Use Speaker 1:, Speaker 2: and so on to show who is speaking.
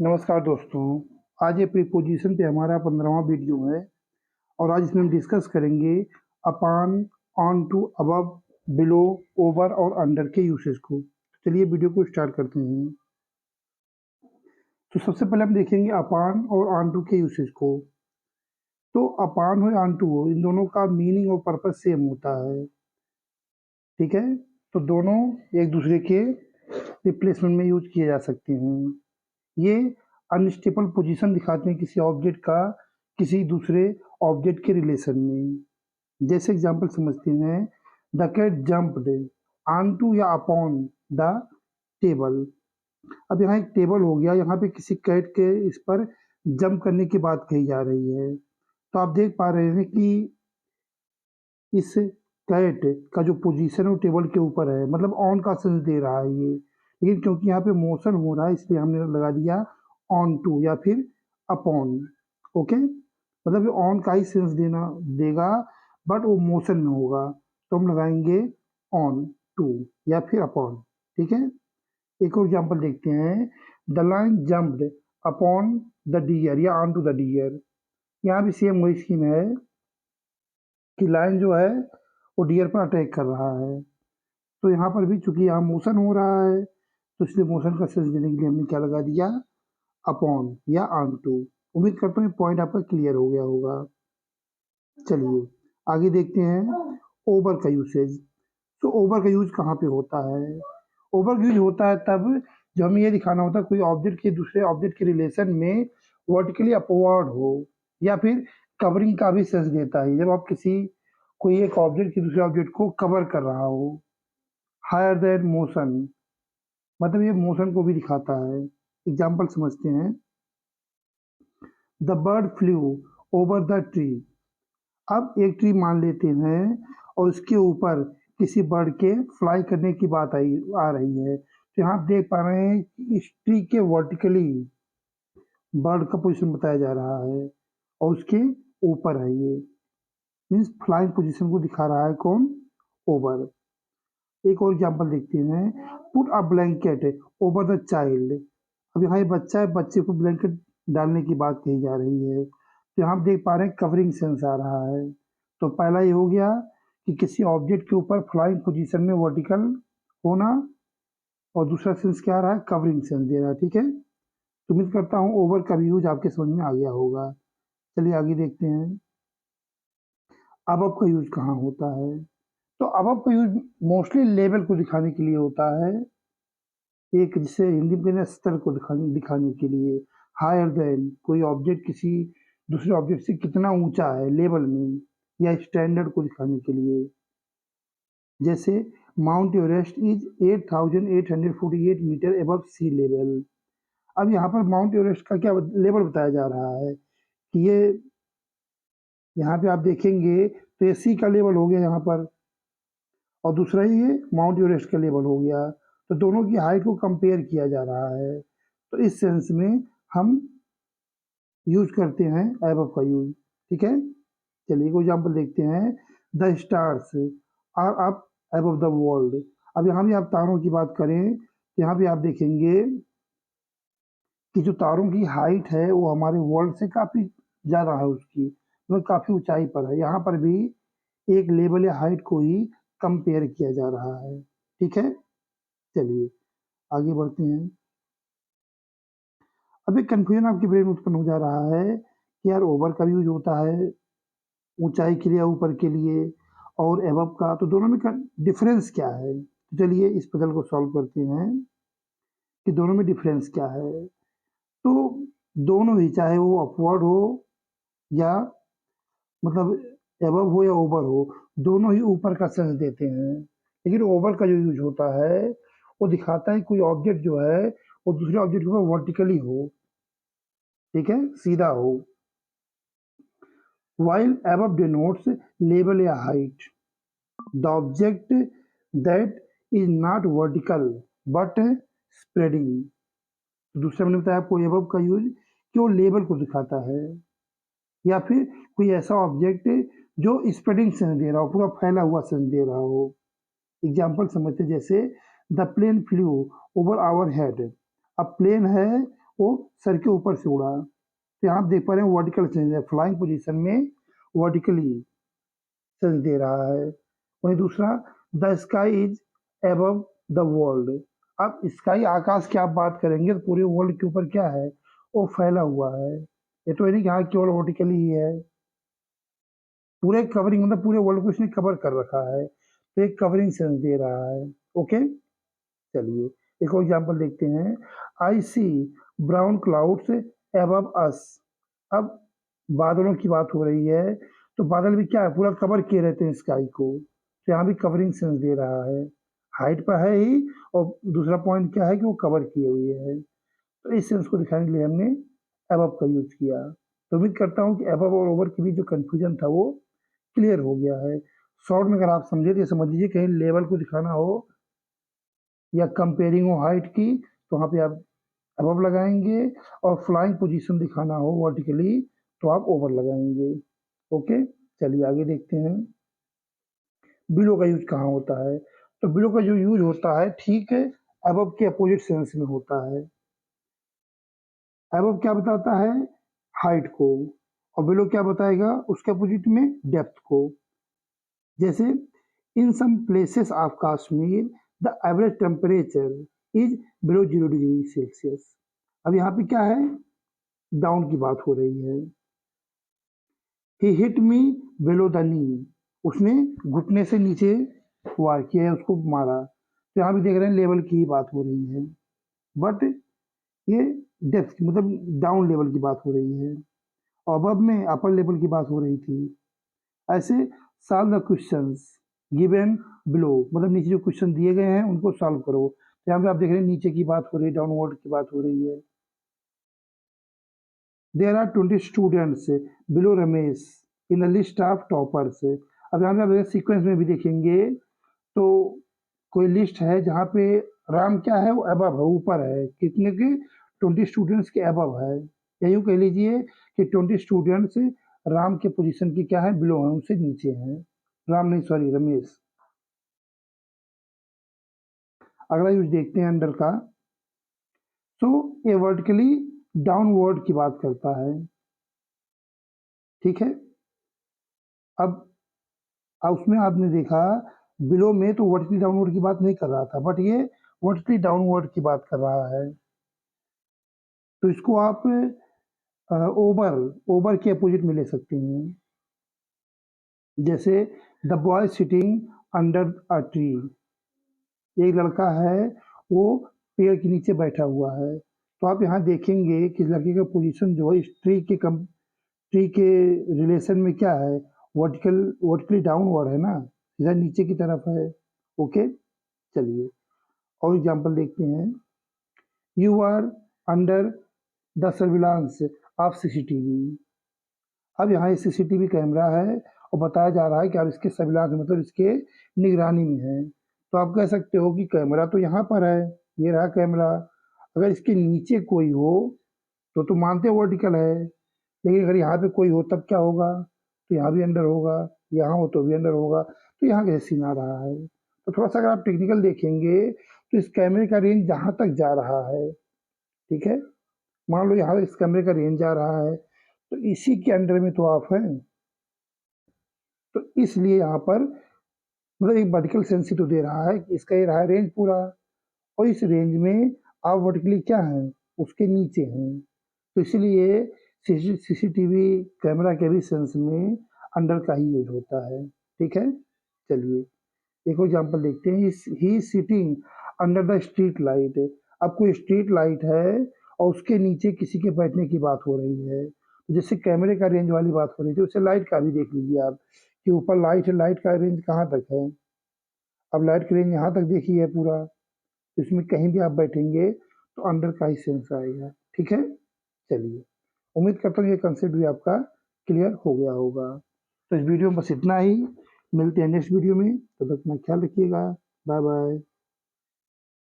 Speaker 1: नमस्कार दोस्तों। आज ये प्रीपोजिशन पे हमारा 15वां वीडियो है और आज इसमें हम डिस्कस करेंगे upon, onto, above, below, over और अंडर के यूसेज को। चलिए वीडियो को स्टार्ट करते हैं। तो सबसे पहले हम देखेंगे अपान और ऑन टू के यूसेज को। तो अपान हो या ऑन टू हो, इन दोनों का मीनिंग और पर्पज सेम होता है। ठीक है, तो दोनों एक दूसरे के रिप्लेसमेंट में यूज किए जा सकते हैं। ये अनस्टेबल पोजीशन दिखाते हैं किसी ऑब्जेक्ट का किसी दूसरे ऑब्जेक्ट के रिलेशन में। जैसे एग्जांपल समझते हैं, the cat jumped on to या अपॉन द टेबल। अब यहाँ एक टेबल हो गया, यहाँ पे किसी कैट के इस पर जंप करने की बात कही जा रही है। तो आप देख पा रहे हैं कि इस कैट का जो पोजीशन है वो टेबल के ऊपर है, मतलब ऑन का सेंस दे रहा है ये। लेकिन क्योंकि यहाँ पे मोशन हो रहा है इसलिए हमने लगा दिया ऑन टू या फिर अपॉन। ओके, मतलब ये ऑन का ही सेंस देना देगा बट वो मोशन में होगा, तो हम लगाएंगे ऑन टू या फिर अपॉन। ठीक है, एक और एग्जांपल देखते हैं, the lion jumped upon the deer या ऑन टू द डियर। यहाँ भी सेम वही सीन है कि लायन जो है वो डियर पर अटैक कर रहा है। तो यहाँ पर भी चूंकि यहाँ मोशन हो रहा है तो इसलिए मोशन का सेंस देने के लिए हमने क्या लगा दिया, अपॉन या ऑन टू। उम्मीद करता हूँ पॉइंट आपका क्लियर हो गया होगा। चलिए आगे देखते हैं ओवर का यूसेज। तो ओवर का यूज कहाँ पे होता है? ओवर का यूज होता है तब जब हमें ये दिखाना होता है कोई ऑब्जेक्ट के दूसरे ऑब्जेक्ट के रिलेशन में वर्टिकली अपवर्ड हो या फिर कवरिंग का भी सेंस देता है। जब आप किसी कोई एक ऑब्जेक्ट के दूसरे ऑब्जेक्ट को कवर कर रहा हो, हायर देन मोशन, मतलब ये मोशन को भी दिखाता है। एग्जाम्पल समझते हैं, the bird flu over the tree. अब एक ट्री मान लेते हैं और उसके ऊपर किसी बर्ड के फ्लाई करने की बात आ रही है। तो यहाँ आप देख पा रहे हैं कि इस ट्री के वर्टिकली बर्ड का पोजीशन बताया जा रहा है और उसके ऊपर है ये, मीन्स फ्लाइंग पोजीशन को दिखा रहा है कौन, ओवर। एक और एग्जांपल देखते हैं, put a blanket over the child. अब यहाँ ये बच्चा है, बच्चे को ब्लैंकेट डालने की बात कही जा रही है। तो यहाँ आप देख पा रहे हैं कवरिंग सेंस आ रहा है। तो पहला ये हो गया कि किसी ऑब्जेक्ट के ऊपर फ्लाइंग पोजीशन में वर्टिकल होना, और दूसरा सेंस क्या आ रहा है, कवरिंग सेंस दे रहा है। ठीक है, तो उम्मीद करता हूँ ओवर का भी यूज आपके समझ में आ गया होगा। चलिए आगे देखते हैं, अबव का यूज कहाँ होता है? तो अबव का यूज मोस्टली लेवल को दिखाने के लिए होता है, एक जिसे हिंदी में कहते हैं स्तर को दिखाने दिखाने के लिए। हायर देन, कोई ऑब्जेक्ट किसी दूसरे ऑब्जेक्ट से कितना ऊंचा है लेवल में, या स्टैंडर्ड को दिखाने के लिए। जैसे Mount Everest is 8,848 metre above sea level. अब यहाँ पर माउंट एवरेस्ट का क्या लेवल बताया जा रहा है कि ये, यहाँ पे आप देखेंगे तो ये सी का लेवल हो गया यहाँ पर, और दूसरा ये माउंट एवरेस्ट का लेवल हो गया। तो दोनों की हाइट को कंपेयर किया जा रहा है, तो इस सेंस में हम यूज करते हैं एबव का यूज। ठीक है, चलिए एक एग्जांपल देखते हैं, the stars are up above the world. अब यहाँ भी आप तारों की बात करें तो यहाँ भी आप देखेंगे कि जो तारों की हाइट है वो हमारे वर्ल्ड से काफ़ी ज़्यादा है, उसकी मतलब काफ़ी ऊंचाई पर है। यहाँ पर भी एक लेवल या हाइट को ही कंपेयर किया जा रहा है। ठीक है, चलिए आगे बढ़ते हैं। अब एक कंफ्यूजन आपके ब्रेन में उत्पन्न हो जा रहा है कि यार ओवर का भी यूज होता है ऊंचाई के लिए या ऊपर के लिए, और एबव का, तो दोनों में डिफरेंस क्या है? तो चलिए इस पजल को सॉल्व करते हैं कि दोनों में डिफरेंस क्या है। तो दोनों ही, चाहे वो अपवर्ड हो या मतलब एबव हो या ओवर हो, दोनों ही ऊपर का सेंस देते हैं। लेकिन ओवर का जो यूज होता है वो दिखाता है कोई ऑब्जेक्ट जो है वो दूसरे ऑब्जेक्ट के ऊपर वर्टिकली हो, ठीक है, सीधा हो। while above denotes level या height, the object that is not vertical but spreading। दूसरा मैंने बताया आपको above का यूज कि वो लेवल को दिखाता है, या फिर कोई ऐसा ऑब्जेक्ट जो स्प्रेडिंग सेंस दे रहा हो, पूरा फैला हुआ सेंस दे रहा हो। एग्जाम्पल समझते, जैसे the plane flew over our head. अब प्लेन है वो सर के ऊपर से उड़ा। तो यहाँ आप देख पा रहे हैं वर्टिकल सेंस है, फ्लाइंग पोजीशन में वर्टिकली सेंस दे रहा है। वहीं दूसरा, the sky is above the world. अब स्काई आकाश की आप बात करेंगे तो पूरे वर्ल्ड के ऊपर क्या है, वो फैला हुआ है। ये तो नहीं कि हाँ केवल वर्टिकली ही है, पूरे कवरिंग मतलब पूरे वर्ल्ड को इसने कवर कर रखा है, तो एक कवरिंग सेंस दे रहा है। ओके, चलिए एक और एग्जांपल देखते हैं। आई सी ब्राउन क्लाउड्स अबव अस। अब बादलों की बात हो रही है, तो बादल भी क्या है, पूरा कवर किए रहते हैं स्काई को, तो यहाँ भी कवरिंग सेंस दे रहा है। हाइट पर है ही, और दूसरा पॉइंट क्या है कि वो कवर किए हुए है, तो इस सेंस को दिखाने के लिए हमने अबव का यूज किया। तो उम्मीद करता हूँ कि अबव और ओवर के बीच जो कंफ्यूजन था वो क्लियर हो गया है। शॉर्ट में अगर आप समझे तो ये समझ लीजिए, कहीं लेवल को दिखाना हो या कंपेयरिंग हो हाइट की, तो वहाँ पे आप अबव लगाएंगे, और फ्लाइंग पोजीशन दिखाना हो वर्टिकली तो आप ओवर लगाएंगे। ओके, चलिए आगे देखते हैं। बिलो का यूज कहाँ होता है, तो बिलो का जो यूज होता है ठीक है अबव के अपोजिट सेंस में होता है। अबव क्या बताता है, हाइट को, और बिलो क्या बताएगा, उसके अपोजिट में डेप्थ को। जैसे in some places of Kashmir the average temperature is below 0 degree Celsius. अब यहाँ पे क्या है, डाउन की बात हो रही है। He hit me below the knee, उसने घुटने से नीचे वार किया है, उसको मारा। तो यहाँ भी देख रहे हैं लेवल की ही बात हो रही है, बट ये डेप्थ की मतलब डाउन लेवल की बात हो रही है, और अबव में अपर लेवल की बात हो रही थी। ऐसे solve the questions given below, मतलब नीचे जो क्वेश्चन दिए गए हैं उनको सॉल्व करो। तो यहाँ पे आप देख रहे हैं नीचे की बात हो रही है, डाउनवर्ड की बात हो रही है। There are 20 students below Ramesh in the list of toppers. अब यहाँ पे आप सीक्वेंस में भी देखेंगे तो कोई लिस्ट है जहाँ पे राम क्या है, वो अबव है, ऊपर है, कितने के, 20 स्टूडेंट्स के अबव है, या यूँ कह लीजिए कि 20 स्टूडेंट्स राम के पोजीशन की क्या है, बिलो है, उससे नीचे हैं। राम नहीं, सॉरी, रमेश। अगला यूज देखते हैं अंडर का। तो ये वर्टिकली डाउनवर्ड की बात करता है, ठीक है। अब उसमें आपने देखा बिलो में तो वर्टिकली डाउनवर्ड की बात नहीं कर रहा था, बट ये वर्टिकली डाउनवर्ड की बात कर रहा है। तो इसको आप ओवर ओवर के अपोजिट में ले सकते हैं। जैसे the boy sitting under a tree, एक लड़का है वो पेड़ के नीचे बैठा हुआ है। तो आप यहाँ देखेंगे कि लड़के का पोजीशन जो है इस ट्री के रिलेशन में क्या है, वर्टिकली डाउनवर्ड है ना, इधर नीचे की तरफ है। ओके, चलिए और एग्जांपल देखते हैं। You are under the surveillance of CCTV. अब यहाँ सीसीटीवी कैमरा है और बताया जा रहा है कि आप इसके सर्विलांस मतलब इसके निगरानी में है। तो आप कह सकते हो कि कैमरा तो यहाँ पर है, ये रहा कैमरा, अगर इसके नीचे कोई हो तो मानते वर्टिकल है, लेकिन अगर यहाँ पे कोई हो तब क्या होगा, तो यहाँ भी अंडर होगा, यहाँ हो तो भी अंडर होगा। तो यहाँ कैसे सीन आ रहा है, तो थोड़ा सा अगर आप टेक्निकल देखेंगे तो इस कैमरे का रेंज जहाँ तक जा रहा है, ठीक है, मान लो यहाँ इस कैमरे का रेंज जा रहा है, तो इसी के अंडर में तो आप हैं। तो इसलिए यहाँ पर मतलब एक वर्टिकल सेंस तो दे रहा है कि इसका ये रहा रेंज पूरा, और इस रेंज में आप वर्टिकली क्या हैं, उसके नीचे हैं। तो इसीलिए सीसीटीवी कैमरा के भी सेंस में अंडर का ही यूज होता है, ठीक है। चलिए एक और एग्जांपल देखते हैं। He sitting under the street light. अब कोई स्ट्रीट लाइट है और उसके नीचे किसी के बैठने की बात हो रही है, जैसे कैमरे का रेंज वाली बात हो रही थी, उससे लाइट का भी देख लीजिए आप कि ऊपर लाइट है, लाइट का रेंज कहाँ तक है। अब लाइट का रेंज यहाँ तक देखी है पूरा, इसमें कहीं भी आप बैठेंगे तो अंडर का ही सेंस आएगा, ठीक है। चलिए उम्मीद करता हूँ ये कंसेप्ट भी आपका क्लियर हो गया होगा। तो इस वीडियो में बस इतना ही, मिलते हैं नेक्स्ट वीडियो में, तब तक अपना ख्याल रखिएगा। Bye bye.